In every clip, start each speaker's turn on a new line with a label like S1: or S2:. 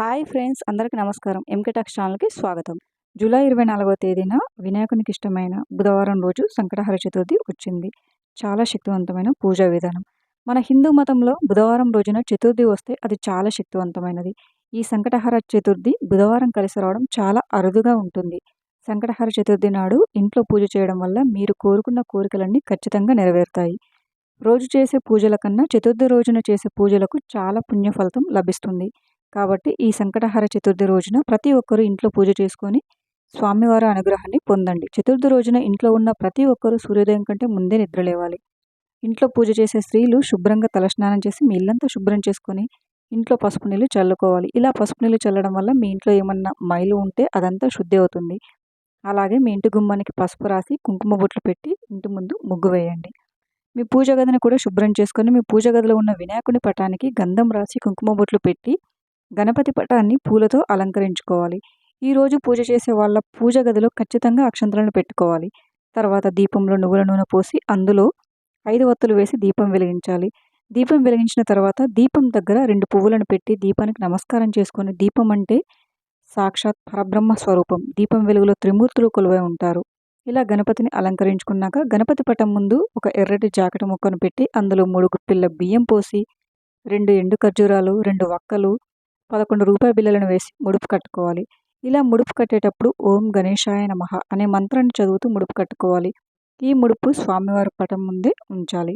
S1: Hi friends, అందరికీ నమస్కారం. MK talks ఛానల్‌కి స్వాగతం. జూలై 24వ తేదీన వినాయకునికి ఇష్టమైన బుధవారం రోజు సంకటహర చతుర్థి వచ్చింది. చాలా శక్తివంతమైన పూజా విధానం. మన హిందూ మతంలో బుధవారం రోజున చతుర్థి వస్తే అది చాలా శక్తివంతమైనది. ఈ సంకటహర చతుర్థి బుధవారం కలిసి రావడం చాలా అరుదుగా ఉంటుంది. సంకటహర చతుర్థి నాడు ఇంట్లో పూజ చేయడం వల్ల మీరు కోరుకున్న కోరికలన్నీ ఖచ్చితంగా నెరవేరుతాయి. రోజు చేసే పూజల కన్నా చతుర్థి రోజున చేసే పూజలకు చాలా పుణ్య ఫలితం లభిస్తుంది. కాబట్టి ఈ సంకటహర చతుర్థి రోజున ప్రతి ఒక్కరూ ఇంట్లో పూజ చేసుకొని స్వామివారి అనుగ్రహాన్ని పొందండి. చతుర్థి రోజున ఇంట్లో ఉన్న ప్రతి ఒక్కరూ సూర్యోదయం కంటే ముందే నిద్రలేవాలి. ఇంట్లో పూజ చేసే స్త్రీలు శుభ్రంగా తలస్నానం చేసి మీ ఇల్లంతా శుభ్రం చేసుకొని ఇంట్లో పసుపు నీళ్ళు చల్లుకోవాలి. ఇలా పసుపు నీళ్ళు చల్లడం వల్ల మీ ఇంట్లో ఏమన్నా మైలు ఉంటే అదంతా శుద్ధి అవుతుంది. అలాగే మీ ఇంటి గుమ్మానికి పసుపు రాసి కుంకుమ బొట్లు పెట్టి ఇంటి ముందు ముగ్గు వేయండి. మీ పూజ గదిని కూడా శుభ్రం చేసుకొని మీ పూజ గదిలో ఉన్న వినాయకుని పటానికి గంధం రాసి కుంకుమ బొట్లు పెట్టి గణపతి పటాన్ని పూలతో అలంకరించుకోవాలి. ఈరోజు పూజ చేసే వాళ్ళ పూజ గదిలో ఖచ్చితంగా అక్షంతలను పెట్టుకోవాలి. తర్వాత దీపంలో నువ్వుల నూనె పోసి అందులో 5 ఒత్తులు వేసి దీపం వెలిగించాలి. దీపం వెలిగించిన తర్వాత దీపం దగ్గర 2 పువ్వులను పెట్టి దీపానికి నమస్కారం చేసుకొని, దీపం అంటే సాక్షాత్ పరబ్రహ్మ స్వరూపం. దీపం వెలుగులో త్రిమూర్తులు కొలువై ఉంటారు. ఇలా గణపతిని అలంకరించుకున్నాక గణపతి పటం ముందు ఒక ఎర్రటి జాకెట్ ముక్కను పెట్టి అందులో 3 గుప్పిళ్ళ బియ్యం పోసి 2 ఎండు ఖర్జూరాలు, 2 వక్కలు, 11 రూపాయి బిళ్ళలను వేసి ముడుపు కట్టుకోవాలి. ఇలా ముడుపు కట్టేటప్పుడు ఓం గణేశాయ నమః అనే మంత్రాన్ని చదువుతూ ముడుపు కట్టుకోవాలి. ఈ ముడుపు స్వామివారి పటం ముందే ఉంచాలి.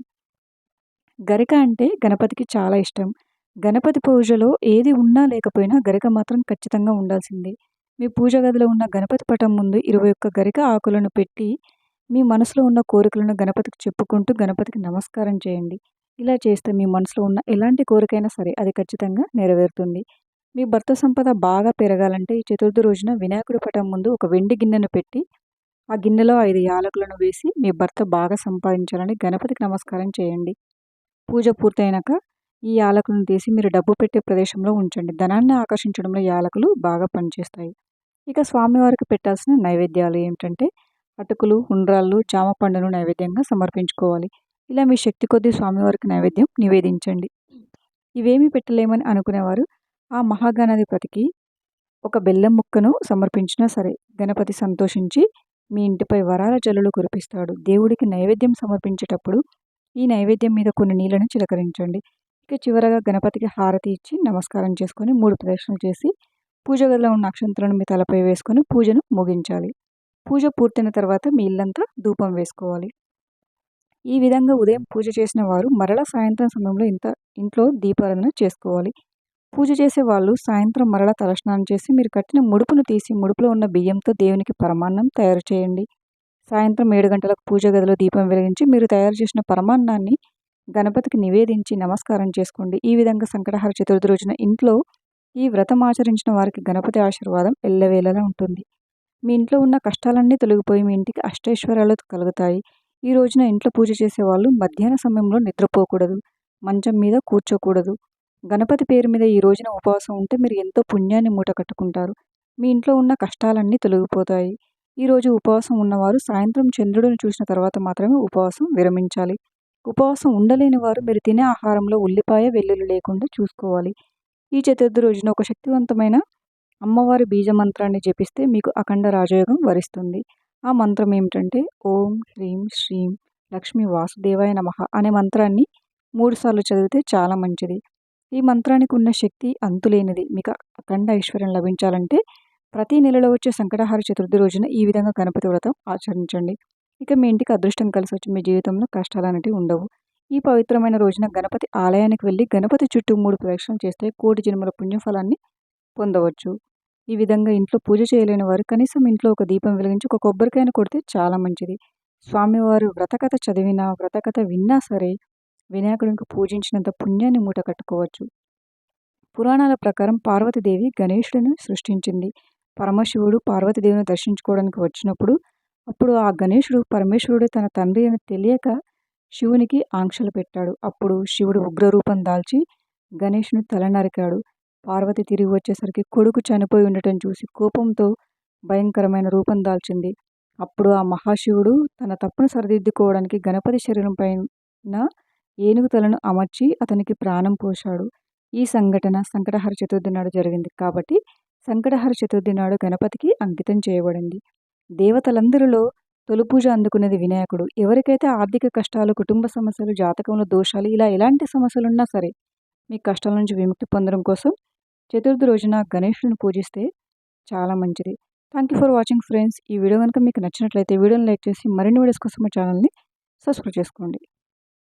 S1: గరిక అంటే గణపతికి చాలా ఇష్టం. గణపతి పూజలో ఏది ఉన్నా లేకపోయినా గరిక మాత్రం ఖచ్చితంగా ఉండాల్సిందే. మీ పూజ గదిలో ఉన్న గణపతి పటం ముందు 21 గరిక ఆకులను పెట్టి మీ మనసులో ఉన్న కోరికలను గణపతికి చెప్పుకుంటూ గణపతికి నమస్కారం చేయండి. ఇలా చేస్తే మీ మనసులో ఉన్న ఎలాంటి కోరికైనా సరే అది ఖచ్చితంగా నెరవేరుతుంది. మీ భర్త సంపద బాగా పెరగాలంటే ఈ చతుర్థి రోజున వినాయకుడి పటం ముందు ఒక వెండి గిన్నెను పెట్టి ఆ గిన్నెలో 5 యాలకులను వేసి మీ భర్త బాగా సంపాదించాలని గణపతికి నమస్కారం చేయండి. పూజ పూర్తయినాక ఈ యాలకులను తీసి మీరు డబ్బు పెట్టే ప్రదేశంలో ఉంచండి. ధనాన్ని ఆకర్షించడంలో యాలకులు బాగా పనిచేస్తాయి. ఇక స్వామివారికి పెట్టాల్సిన నైవేద్యాలు ఏమిటంటే అటుకులు, ఉండ్రాళ్ళు, జామ పండును నైవేద్యంగా సమర్పించుకోవాలి. ఇలా మీ శక్తి కొద్దీ స్వామివారికి నైవేద్యం నివేదించండి. ఇవేమీ పెట్టలేమని అనుకునేవారు ఆ మహాగణాధిపతికి ఒక బెల్లం ముక్కను సమర్పించినా సరే గణపతి సంతోషించి మీ ఇంటిపై వరాల జల్లులు కురిపిస్తాడు. దేవుడికి నైవేద్యం సమర్పించేటప్పుడు ఈ నైవేద్యం మీద కొన్ని నీళ్ళను చిలకరించండి. ఇక చివరగా గణపతికి హారతి ఇచ్చి నమస్కారం చేసుకొని 3 ప్రదక్షిణలు చేసి పూజ గదిలో ఉన్న అక్షంతలను మీ తలపై వేసుకొని పూజను ముగించాలి. పూజ పూర్తయిన తర్వాత మీ ఇల్లంతా ధూపం వేసుకోవాలి. ఈ విధంగా ఉదయం పూజ చేసిన వారు మరలా సాయంత్రం సమయంలో ఇంట్లో దీపారాధన చేసుకోవాలి. పూజ చేసే వాళ్ళు సాయంత్రం మరలా తలస్నానం చేసి మీరు కట్టిన ముడుపును తీసి ముడుపులో ఉన్న బియ్యంతో దేవునికి పరమాన్నం తయారు చేయండి. సాయంత్రం 7 గంటలకు పూజ గదిలో దీపం వెలిగించి మీరు తయారు చేసిన పరమాన్నాన్ని గణపతికి నివేదించి నమస్కారం చేసుకోండి. ఈ విధంగా సంకటహర చతుర్థి రోజున ఇంట్లో ఈ వ్రతం ఆచరించిన వారికి గణపతి ఆశీర్వాదం ఎల్లవేళలా ఉంటుంది. మీ ఇంట్లో ఉన్న కష్టాలన్నీ తొలగిపోయి మీ ఇంటికి అష్టైశ్వర్యాలు కలుగుతాయి. ఈ రోజున ఇంట్లో పూజ చేసేవాళ్ళు మధ్యాహ్న సమయంలో నిద్రపోకూడదు, మంచం మీద కూర్చోకూడదు. గణపతి పేరు మీద ఈ రోజున ఉపవాసం ఉంటే మీరు ఎంతో పుణ్యాన్ని మూట కట్టుకుంటారు. మీ ఇంట్లో ఉన్న కష్టాలన్నీ తొలగిపోతాయి. ఈరోజు ఉపవాసం ఉన్నవారు సాయంత్రం చంద్రుడిని చూసిన తర్వాత మాత్రమే ఉపవాసం విరమించాలి. ఉపవాసం ఉండలేని వారు మీరు తినే ఆహారంలో ఉల్లిపాయ, వెల్లుల్లి లేకుండా చూసుకోవాలి. ఈ చతుర్థి రోజున ఒక శక్తివంతమైన అమ్మవారి బీజ మంత్రాన్ని జపిస్తే మీకు అఖండ రాజయోగం వరిస్తుంది. ఆ మంత్రం ఏమిటంటే ఓం హ్రీం శ్రీం లక్ష్మీ వాసుదేవాయ నమః అనే మంత్రాన్ని 3 సార్లు చదివితే చాలా మంచిది. ఈ మంత్రానికి ఉన్న శక్తి అంతులేనిది. మీకు అఖండ ఐశ్వర్యం లభించాలంటే ప్రతి నెలలో వచ్చే సంకటహార చతుర్థి రోజున ఈ విధంగా గణపతి వ్రతం ఆచరించండి. ఇక మీ ఇంటికి అదృష్టం కలిసి వచ్చి మీ జీవితంలో కష్టాలు అనేటివి ఉండవు. ఈ పవిత్రమైన రోజున గణపతి ఆలయానికి వెళ్ళి గణపతి చుట్టూ 3 ప్రదక్షిణలు చేస్తే కోటి జన్మల పుణ్యఫలాన్ని పొందవచ్చు. ఈ విధంగా ఇంట్లో పూజ చేయలేని వారు కనీసం ఇంట్లో ఒక దీపం వెలిగించి ఒక కొబ్బరికాయను కొడితే చాలా మంచిది. స్వామివారు వ్రతకథ చదివినా, వ్రతకథ విన్నా సరే వినాయకుడికి పూజించినంత పుణ్యాన్ని మూట కట్టుకోవచ్చు. పురాణాల ప్రకారం పార్వతీదేవి గణేశుడిని సృష్టించింది. పరమశివుడు పార్వతీదేవిని దర్శించుకోవడానికి వచ్చినప్పుడు అప్పుడు ఆ గణేశుడు పరమేశ్వరుడు తన తండ్రి అని తెలియక శివునికి ఆంక్షలు పెట్టాడు. అప్పుడు శివుడు ఉగ్రరూపం దాల్చి గణేశుని తల నరికాడు. పార్వతి తిరిగి వచ్చేసరికి కొడుకు చనిపోయి ఉండటం చూసి కోపంతో భయంకరమైన రూపం దాల్చింది. అప్పుడు ఆ మహాశివుడు తన తప్పును సరిదిద్దుకోవడానికి గణపతి శరీరం పైన ఏనుగు తలను అమర్చి అతనికి ప్రాణం పోశాడు. ఈ సంఘటన సంకటహర చతుర్థి నాడు జరిగింది కాబట్టి సంకటహర చతుర్థి నాడు గణపతికి అంకితం చేయబడింది. దేవతలందరిలో తొలి పూజ అందుకునేది వినాయకుడు. ఎవరికైతే ఆర్థిక కష్టాలు, కుటుంబ సమస్యలు, జాతకంలో దోషాలు ఇలా ఎలాంటి సమస్యలున్నా సరే మీ కష్టాల నుంచి విముక్తి పొందడం కోసం చతుర్థి రోజున గణేశుడిని పూజిస్తే చాలా మంచిది. Thank you for watching friends. ఈ వీడియో కనుక మీకు నచ్చినట్లయితే వీడియోని లైక్ చేసి మరిన్ని వీడియోస్ కోసం మా ఛానల్ని సబ్స్క్రైబ్ చేసుకోండి.